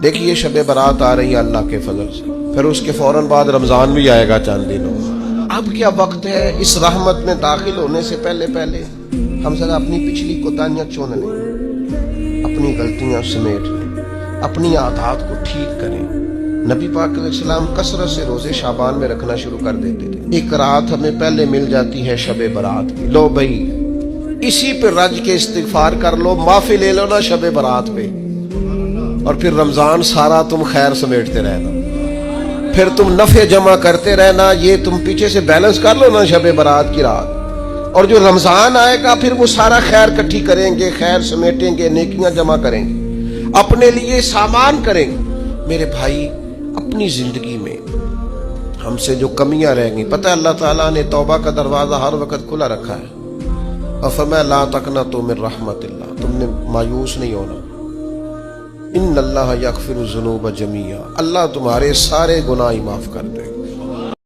دیکھیے شب برات آ رہی ہے اللہ کے فضل سے، پھر اس کے فوراً بعد رمضان بھی آئے گا چند دنوں۔ اب کیا وقت ہے اس رحمت میں داخل ہونے سے پہلے ہم ذرا اپنی پچھلی کوتاہیاں چن لیں، اپنی غلطیاں سمیٹ لیں، اپنی عادات کو ٹھیک کریں۔ نبی پاک علیہ السلام کثرت سے روزے شعبان میں رکھنا شروع کر دیتے تھے۔ ایک رات ہمیں پہلے مل جاتی ہے شب برات کی، لو بھائی اسی پہ رج کے استغفار کر لو، معافی لے لو نا شب برات پہ، اور پھر رمضان سارا تم خیر سمیٹتے رہنا، پھر تم نفع جمع کرتے رہنا، یہ تم پیچھے سے بیلنس کر لو نا شب برات کی رات، اور جو رمضان آئے گا پھر وہ سارا خیر کٹھی کریں گے، خیر سمیٹیں گے، نیکیاں جمع کریں گے، اپنے لیے سامان کریں گے۔ میرے بھائی اپنی زندگی میں ہم سے جو کمیاں رہ گئی، پتہ ہے اللہ تعالیٰ نے توبہ کا دروازہ ہر وقت کھلا رکھا ہے، اور فرمایا لا تقنطوا من رحمت اللہ، تم نے مایوس نہیں ہونا، ان اللہ یغفر الذنوب جمیعا، اللہ تمہارے سارے گناہ معاف کر دے گا۔